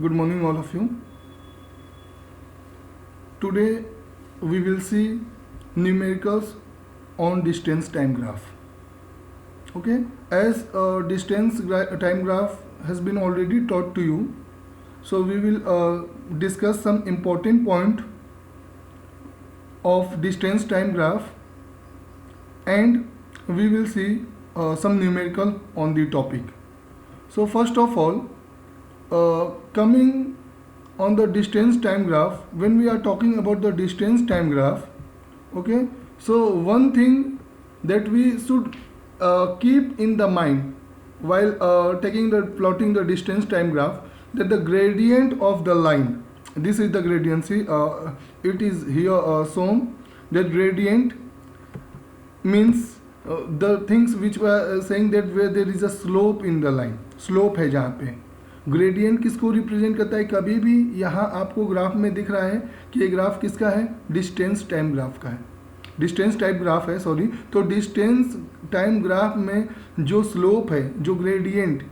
Good morning, all of you. Today we will see numericals on distance time graph. Okay, as time graph has been already taught to you, so we will discuss some important point of distance time graph, and we will see some numerical on the topic. So first of all, coming on the distance time graph, when we are talking about the distance time graph, okay, so one thing that we should keep in the mind while plotting the distance time graph, that the gradient of the line, this is the gradient, see, it is here shown. That gradient means the things which were saying that where there is a slope in the line, slope है जहाँ पे gradient किसको represent करता है. कभी भी यहाँ आपको ग्राफ में दिख रहा है कि ये ग्राफ किसका है, डिस्टेंस टाइम ग्राफ का है, डिस्टेंस टाइम ग्राफ है, सॉरी. तो डिस्टेंस टाइम ग्राफ में जो स्लोप है, जो ग्रेडियंट,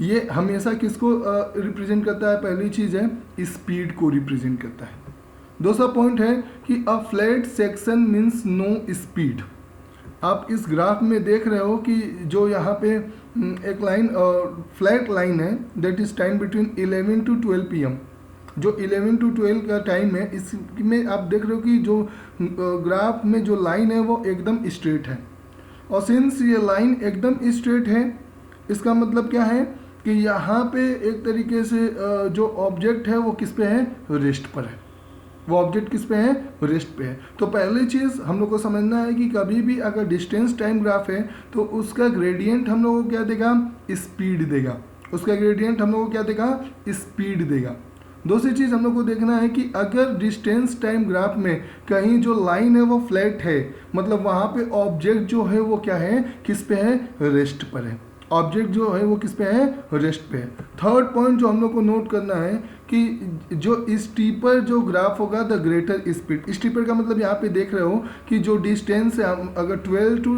ये हमेशा किसको रिप्रेजेंट करता है. पहली चीज़ है स्पीड को रिप्रेजेंट करता है. दूसरा पॉइंट है कि a flat section means no speed. आप इस ग्राफ में देख रहे हो कि जो यहाँ पे एक लाइन फ्लैट लाइन है, that is time between 11 to 12 PM. जो 11 to 12 का टाइम है, इसमें आप देख रहे हो कि जो ग्राफ में जो लाइन है वो एकदम स्ट्रेट है. और सिंस ये लाइन एकदम स्ट्रेट है, इसका मतलब क्या है कि यहाँ पे एक तरीके से जो ऑब्जेक्ट है वो किस पे है, रेस्ट पर है. वो ऑब्जेक्ट किस पे है, रेस्ट पे है. तो पहली चीज़ हम लोग को समझना है कि कभी भी अगर डिस्टेंस टाइम ग्राफ है तो उसका ग्रेडियंट हम लोग को क्या देगा, स्पीड देगा. उसका ग्रेडियंट हम लोग को क्या देगा, स्पीड देगा. दूसरी चीज़ हम लोग को देखना है कि अगर डिस्टेंस टाइम ग्राफ में कहीं जो लाइन है वो फ्लैट है, मतलब वहाँ पे ऑब्जेक्ट जो है वो क्या है, किस पे है, रेस्ट पर है. ऑब्जेक्ट जो है वो किस पे है, रेस्ट पे है. थर्ड पॉइंट जो हम लोग को नोट करना है कि जो स्टीपर जो ग्राफ होगा, द ग्रेटर स्पीड. स्टीपर का मतलब यहाँ पे देख रहे हो कि जो डिस्टेंस है, अगर 12 to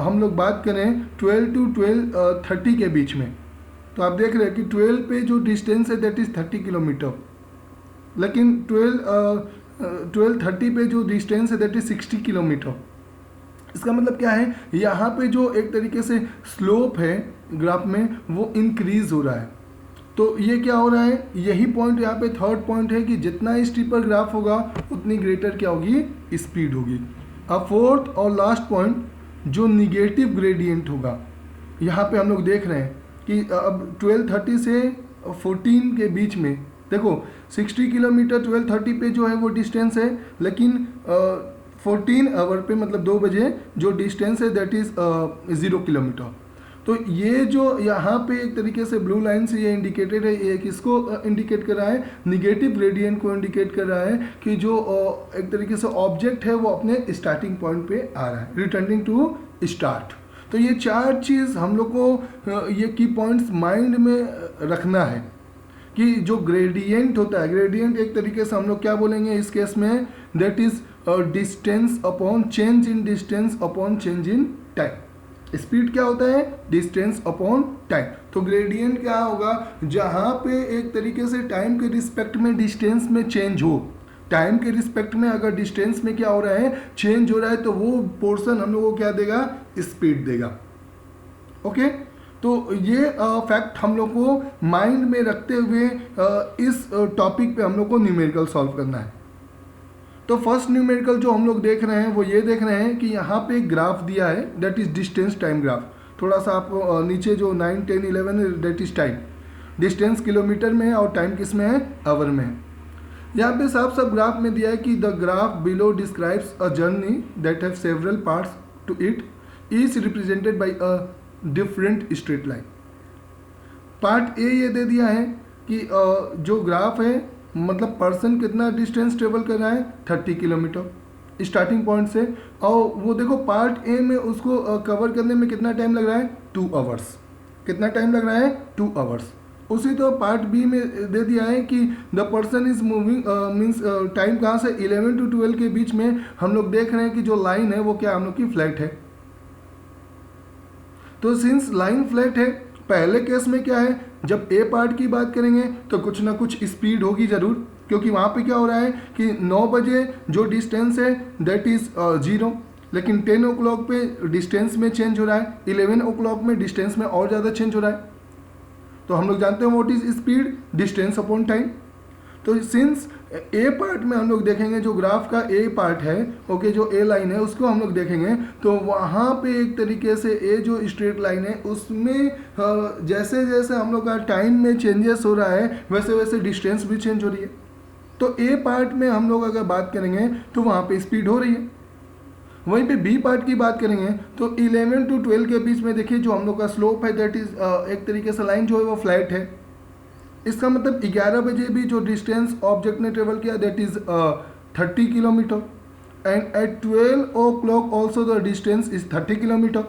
हम लोग बात करें 12 to 12:30 के बीच में, तो आप देख रहे हैं कि 12 पे जो डिस्टेंस है दैट इज़ 30 किलोमीटर, लेकिन 12:30 पे जो डिस्टेंस है दैट इज़ 60 किलोमीटर. इसका मतलब क्या है, यहाँ पे जो एक तरीके से स्लोप है ग्राफ में वो इंक्रीज हो रहा है. तो ये क्या हो रहा है, यही पॉइंट यहाँ पे थर्ड पॉइंट है कि जितना स्टीपर ग्राफ होगा उतनी ग्रेटर क्या होगी, स्पीड होगी. अब फोर्थ और लास्ट पॉइंट, जो निगेटिव ग्रेडियंट होगा, यहाँ पे हम लोग देख रहे हैं कि अब 12:30 से 14 के बीच में देखो 60 किलोमीटर 12:30 पे जो है वो डिस्टेंस है, लेकिन 14 आवर पे मतलब 2 बजे जो डिस्टेंस है दैट इज़ 0 किलोमीटर. तो ये जो यहाँ पे एक तरीके से ब्लू लाइन से ये इंडिकेटेड है, ये किसको इंडिकेट कर रहा है, निगेटिव ग्रेडियंट को इंडिकेट कर रहा है कि जो एक तरीके से ऑब्जेक्ट है वो अपने स्टार्टिंग पॉइंट पे आ रहा है, रिटर्निंग टू स्टार्ट. तो ये चार चीज़ हम लोग को ये की पॉइंट्स माइंड में रखना है कि जो ग्रेडियंट होता है, ग्रेडियंट एक तरीके से हम लोग क्या बोलेंगे इस केस में, that is distance upon change in distance upon change in time. Speed क्या होता है, डिस्टेंस अपॉन टाइम. तो ग्रेडियंट क्या होगा, जहाँ पे एक तरीके से टाइम के रिस्पेक्ट में डिस्टेंस में चेंज हो, टाइम के रिस्पेक्ट में अगर डिस्टेंस में क्या हो रहा है, चेंज हो रहा है, तो वो पोर्शन हम लोग को क्या देगा, स्पीड देगा. ओके, तो ये फैक्ट हम लोग को माइंड में रखते हुए इस टॉपिक पे हम लोग को न्यूमेरिकल सॉल्व करना है. तो फर्स्ट न्यूमेरिकल जो हम लोग देख रहे हैं वो ये देख रहे हैं कि यहाँ पे एक ग्राफ दिया है, that is distance time graph. थोड़ा सा आप नीचे जो 9, 10, 11 that is time. Distance kilometre में है और टाइम किस में है, आवर में है. यहाँ पे साफ साफ ग्राफ में दिया है कि the graph below describes a journey that have several parts to it, is represented by a different straight line. Part A ये दे दिया है कि जो ग्राफ है, मतलब पर्सन कितना डिस्टेंस ट्रेवल कर रहा है, 30 किलोमीटर स्टार्टिंग पॉइंट से, और वो देखो पार्ट ए में उसको कवर करने में कितना टाइम लग रहा है, 2 आवर्स. कितना टाइम लग रहा है, 2 आवर्स. उसी तो पार्ट बी में दे दिया है कि the person is moving means time कहाँ से, 11 to 12 के बीच में हम लोग देख रहे हैं कि जो लाइन है वो क्या हम लोग की फ्लैट है. तो सिंस लाइन फ्लैट है पहले केस में क्या है, जब ए पार्ट की बात करेंगे तो कुछ ना कुछ स्पीड होगी ज़रूर, क्योंकि वहाँ पे क्या हो रहा है कि 9 बजे जो डिस्टेंस है दैट इज़ 0, लेकिन 10 ओ क्लॉक पे डिस्टेंस में चेंज हो रहा है, 11 ओ क्लॉक में डिस्टेंस में और ज़्यादा चेंज हो रहा है। तो हम लोग जानते हैं what is speed, distance upon time. तो सिंस ए पार्ट में हम लोग देखेंगे, जो ग्राफ का ए पार्ट है, ओके, जो ए लाइन है उसको हम लोग देखेंगे तो वहाँ पे एक तरीके से ए जो स्ट्रेट लाइन है उसमें जैसे जैसे हम लोग का टाइम में चेंजेस हो रहा है वैसे वैसे डिस्टेंस भी चेंज हो रही है। तो ए पार्ट में हम लोग अगर बात करेंगे तो वहाँ पे स्पीड हो रही है। वहीं पे बी पार्ट की बात करेंगे तो 11 to 12 के बीच में देखिए जो हम लोग का स्लोप है दैट इज एक तरीके से लाइन जो है वो फ्लैट है। इसका मतलब 11 बजे भी जो डिस्टेंस ऑब्जेक्ट ने ट्रेवल किया that is 30 kilometre, and at 12 o'clock also the distance is 30 kilometre.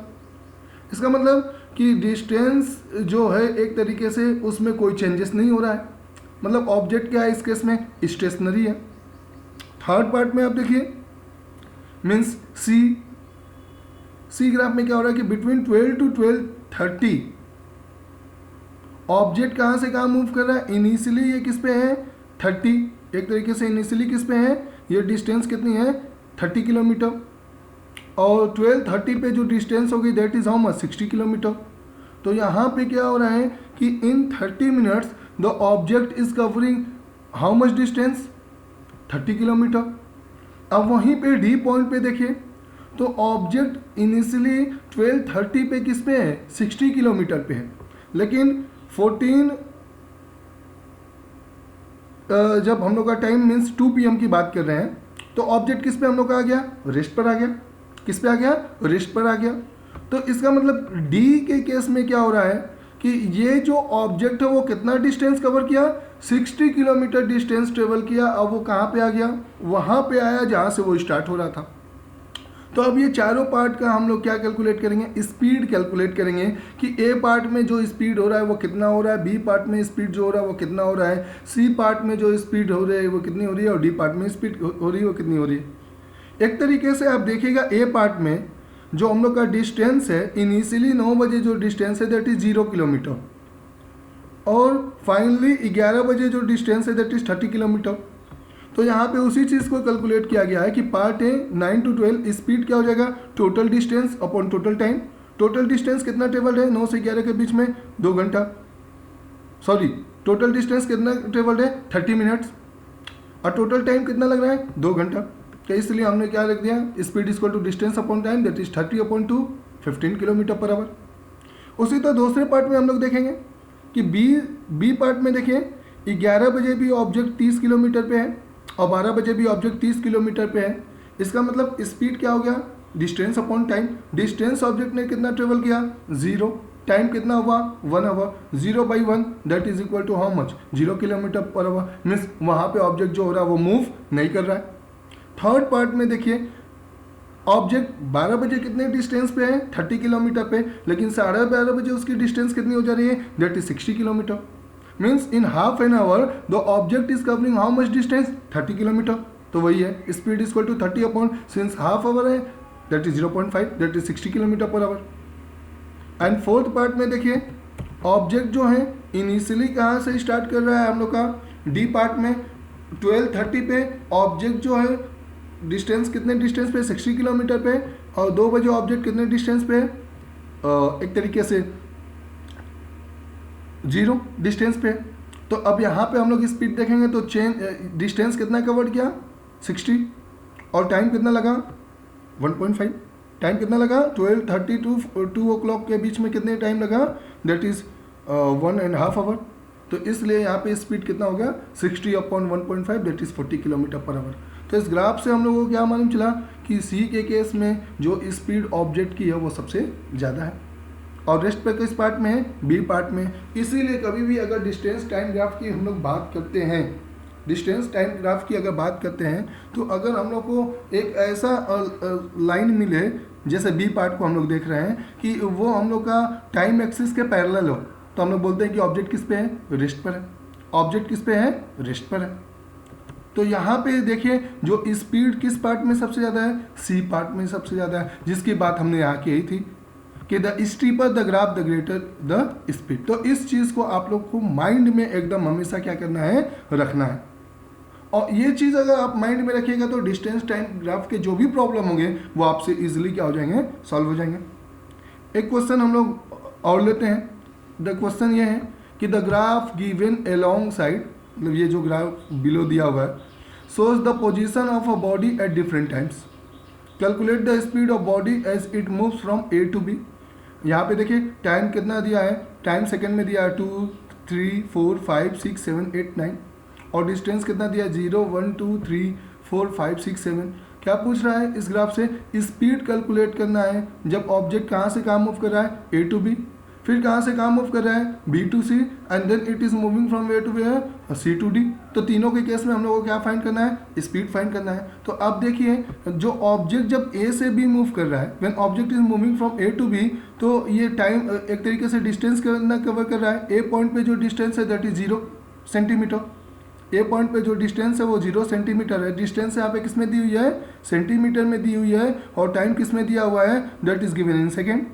इसका मतलब कि डिस्टेंस जो है एक तरीके से उसमें कोई चेंजेस नहीं हो रहा है, मतलब ऑब्जेक्ट क्या है इस केस में, स्टेशनरी है। थर्ड पार्ट में आप देखिए मीन्स सी ग्राफ में क्या हो रहा है कि बिटवीन 12 to 12:30 ऑब्जेक्ट कहाँ से कहाँ मूव कर रहा है। इनिशियली ये किस पे है 30, एक तरीके से इनिशियली किस पे है, ये डिस्टेंस कितनी है 30 किलोमीटर, और 12:30 पे जो डिस्टेंस होगी that is how much 60 kilometre. तो यहाँ पे क्या हो रहा है कि इन 30 minutes the object is covering how much distance 30 kilometre. अब वहीं पे डी पॉइंट पे देखिए तो ऑब्जेक्ट इनिशियली 12:30 पे किस पे है 60 किलोमीटर पे है, लेकिन 14 जब हम लोग का टाइम मीन्स 2 PM की बात कर रहे हैं तो ऑब्जेक्ट किस पे हम लोग का आ गया, रेस्ट पर आ गया। किस पे आ गया, रेस्ट पर आ गया। तो इसका मतलब डी के केस में क्या हो रहा है कि ये जो ऑब्जेक्ट है वो कितना डिस्टेंस कवर किया, 60 किलोमीटर डिस्टेंस ट्रेवल किया। अब वो कहाँ पे आ गया, वहाँ पे आया जहाँ से वो स्टार्ट हो रहा था। तो अब ये चारों पार्ट का हम लोग क्या कैलकुलेट करेंगे, स्पीड कैलकुलेट करेंगे कि ए पार्ट में जो स्पीड हो रहा है वो कितना हो रहा है, बी पार्ट में स्पीड जो हो रहा है वो कितना हो रहा है, सी पार्ट में जो स्पीड हो रही है वो कितनी हो रही है, और डी पार्ट में स्पीड हो रही है वो कितनी हो रही है। एक तरीके से आप देखिएगा ए पार्ट में जो हम लोग का डिस्टेंस है इनिशियली 9 बजे जो डिस्टेंस है दैट इज 0 किलोमीटर, और फाइनली 11 बजे जो डिस्टेंस है दैट इज 30 किलोमीटर। तो यहाँ पे उसी चीज़ को कैलकुलेट किया गया है कि पार्ट ए 9 to 12 स्पीड क्या हो जाएगा, total distance upon total time. Total distance कितना ट्रेवल्ड है 9 से 11 के बीच में 2 घंटा, सॉरी टोटल डिस्टेंस कितना ट्रेवल्ड है 30 मिनट्स, और टोटल टाइम कितना लग रहा है 2 घंटा। तो इसलिए हमने क्या रख दिया, speed equal to distance upon time that is 30/2 15 kilometre per hour. उसी तो दूसरे पार्ट में हम लोग देखेंगे कि बी पार्ट में देखिए 11 बजे भी ऑब्जेक्ट 30 किलोमीटर पे है और 12 बजे भी ऑब्जेक्ट 30 किलोमीटर पे है। इसका मतलब स्पीड क्या हो गया, distance upon time. Distance object ने कितना ट्रेवल किया 0, टाइम कितना हुआ 1 hour, 0/1 that is equal to how much 0 kilometre per hour. Means वहाँ पे ऑब्जेक्ट जो हो रहा है वो मूव नहीं कर रहा है। थर्ड पार्ट में देखिए ऑब्जेक्ट 12 बजे कितने डिस्टेंस पे है 30 किलोमीटर पे, लेकिन 12:30 बजे उसकी डिस्टेंस कितनी हो जा रही है that is 60 kilometre. Means in half an hour the object is covering how much distance 30 kilometre. तो वही है speed is equal to 30 upon since half hour है that is 0.5 that is 60 kilometre per hour. And fourth part में देखिए object जो है initially कहाँ से स्टार्ट कर रहा है हम लोग का डी पार्ट में 12:30 पे ऑब्जेक्ट जो है डिस्टेंस कितने डिस्टेंस पे 60 किलोमीटर पे, और 2 बजे ऑब्जेक्ट कितने डिस्टेंस पे एक तरीके से 0 डिस्टेंस पे। तो अब यहाँ पे हम लोग स्पीड देखेंगे तो डिस्टेंस कितना कवर किया 60, और टाइम कितना लगा 1.5। टाइम कितना लगा 12:30 to 2 o'clock के बीच में कितने टाइम लगा दैट इज 1.5 आवर। तो इसलिए यहाँ पे स्पीड कितना हो गया 60/1.5 that is 40 kilometre per our. तो इस ग्राफ से हम लोगों को क्या मालूम चला कि सी के केस में जो स्पीड ऑब्जेक्ट की है वो सबसे ज़्यादा है, और रेस्ट पे किस पार्ट में है बी पार्ट में। इसीलिए कभी भी अगर डिस्टेंस टाइम ग्राफ की हम लोग बात करते हैं, डिस्टेंस टाइम ग्राफ की अगर बात करते हैं तो अगर हम लोग को एक ऐसा लाइन मिले जैसे बी पार्ट को हम लोग देख रहे हैं कि वो हम लोग का टाइम एक्सिस के पैरेलल हो, तो हम लोग बोलते हैं कि ऑब्जेक्ट किस पे है रेस्ट पर है। ऑब्जेक्ट किस पे है रेस्ट पर है। तो यहाँ पे देखिए जो स्पीड किस पार्ट में सबसे ज़्यादा है सी पार्ट में सबसे ज़्यादा है, जिसकी बात हमने यहाँ की थी। कि the steeper the graph the greater the speed. तो इस चीज़ को आप लोग को माइंड में एकदम हमेशा क्या करना है, रखना है। और ये चीज़ अगर आप माइंड में रखिएगा तो डिस्टेंस टाइम ग्राफ के जो भी प्रॉब्लम होंगे वो आपसे इजीली क्या हो जाएंगे, सॉल्व हो जाएंगे। एक क्वेश्चन हम लोग और लेते हैं। द क्वेश्चन ये है कि the graph given along side, मतलब ये जो ग्राफ बिलो दिया हुआ है, shows the position of a body at different times. Calculate the speed of body as it moves from A to B. यहाँ पे देखिए टाइम कितना दिया है, टाइम सेकंड में दिया है 2, 3, 4, 5, 6, 7, 8, 9 और डिस्टेंस कितना दिया है 0, 1, 2, 3, 4, 5, 6, 7। क्या पूछ रहा है इस ग्राफ से, स्पीड कैलकुलेट करना है जब ऑब्जेक्ट कहाँ से कहाँ मूव कर रहा है, A to B, फिर कहाँ से कहाँ मूव कर रहा है, B to C, and then it is moving from where to where, C to D। तो तीनों के केस में हम लोगों को क्या फाइंड करना है, स्पीड फाइंड करना है। तो अब देखिए जो ऑब्जेक्ट जब A से B मूव कर रहा है, when object is moving from A to B, तो ये टाइम एक तरीके से डिस्टेंस कितना कवर कर रहा है। A पॉइंट पे जो डिस्टेंस है that is 0 centimetre. A point पे जो डिस्टेंस है वो 0 सेंटीमीटर है। डिस्टेंस यहाँ पे किस में दी हुई है, सेंटीमीटर में दी हुई है, और टाइम किस में दिया हुआ है, that is given in second.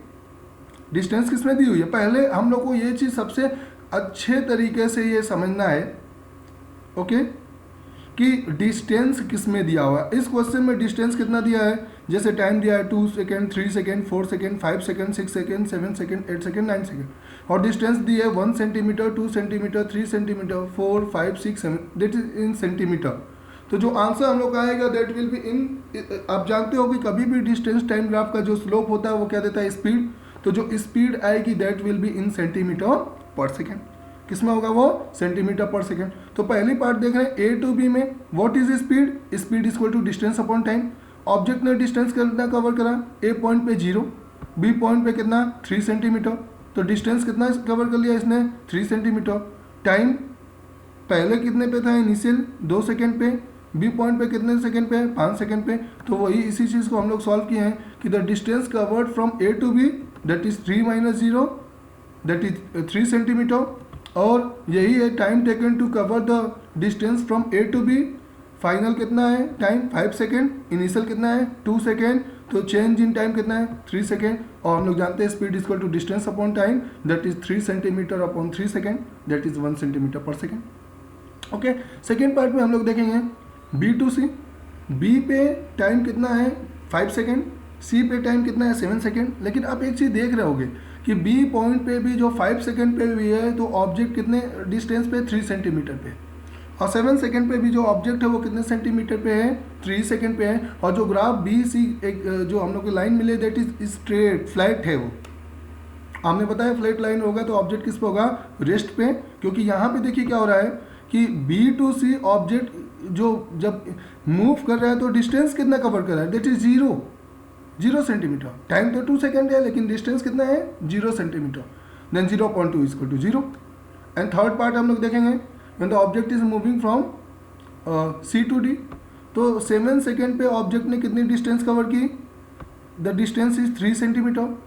Distance किस में दी हुई है, पहले हम लोग को ये चीज़ सबसे अच्छे तरीके से ये समझना है, ओके, कि डिस्टेंस किस में दिया हुआ है। इस क्वेश्चन में डिस्टेंस कितना दिया है, जैसे टाइम दिया है 2 second, 3 second, 4 second, 5 second, 6 second, 7 second, 8 second, 9 second, और डिस्टेंस दी है 1 centimetre, 2 centimetre, 3 centimetre, 4, 5, 6, 7, that is in centimetre. तो जो आंसर हम लोग का आएगा दैट विल बी इन, आप जानते हो कि कभी भी डिस्टेंस टाइम ग्राफ का जो स्लोप होता है वो क्या देता है, स्पीड। तो जो स्पीड आएगी that will be in centimetre per second. किस में होगा वो, सेंटीमीटर पर सेकेंड। तो पहली पार्ट देख रहे हैं ए टू बी में, what is speed, speed is equal to distance upon time. Object ने डिस्टेंस कितना कवर करा, ए पॉइंट पे 0, बी पॉइंट पे कितना 3 सेंटीमीटर, तो डिस्टेंस कितना कवर कर लिया इसने 3 सेंटीमीटर। टाइम पहले कितने पे था, इनिशियल 2 सेकेंड पे, बी पॉइंट पे कितने सेकंड पे, 5 सेकंड पे। तो वही इसी चीज़ को हम लोग सॉल्व किए हैं कि the distance covered from A to B that is 3 - 0 that is 3 centimetre, और यही है time taken to cover the distance from A to B. Final कितना है टाइम 5 सेकेंड, इनिशियल कितना है 2 सेकेंड, तो चेंज इन टाइम कितना है 3 सेकेंड, और हम लोग जानते हैं speed equal to distance upon time that is 3 centimetre upon 3 second that is 1 centimetre per second. Okay, second part में हम लोग देखेंगे बी टू सी। बी पे टाइम कितना है 5 सेकेंड, सी पे टाइम कितना है 7 सेकेंड। लेकिन आप एक चीज़ देख रहे होगे कि बी पॉइंट पे भी जो 5 सेकेंड पे भी है तो ऑब्जेक्ट कितने डिस्टेंस पे 3 सेंटीमीटर पे, और 7 सेकेंड पे भी जो ऑब्जेक्ट है वो कितने सेंटीमीटर पे है 3 सेकेंड पे है। और जो ग्राफ बी सी एक जो हम लोग की लाइन मिले दैट इज स्ट्रेट फ्लैट है, वो हमने बताया फ्लैट लाइन होगा तो ऑब्जेक्ट किस पे होगा, रेस्ट पे। क्योंकि यहाँ पे देखिए क्या हो रहा है कि बी टू सी ऑब्जेक्ट जो जब मूव कर रहा है तो डिस्टेंस कितना कवर कर रहा है, दैट इज 0 सेंटीमीटर। टाइम तो 2 सेकेंड है लेकिन डिस्टेंस कितना है 0 centimetre, then 0.2 is equal to 0। And third part हम लोग देखेंगे when the object is moving from C to D. तो 7 सेकेंड पे ऑब्जेक्ट ने कितनी डिस्टेंस कवर की, द डिस्टेंस इज 3 सेंटीमीटर,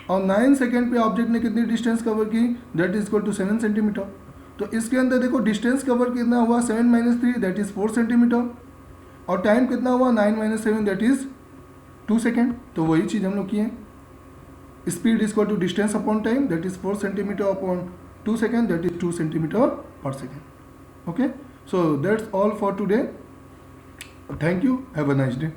और 9 सेकेंड पे ऑब्जेक्ट ने कितनी डिस्टेंस कवर की, that is equal to 7 centimetre. तो इसके अंदर देखो डिस्टेंस कवर कितना हुआ 7 - 3 दैट इज 4 सेंटीमीटर, और टाइम कितना हुआ 9 - 7 दैट इज 2 सेकेंड। तो वही चीज़ हम लोग किए, speed is equal to distance upon time that is 4 centimetre upon 2 second that is 2 centimetre per second. Okay, so that's all for today, thank you, have a nice day.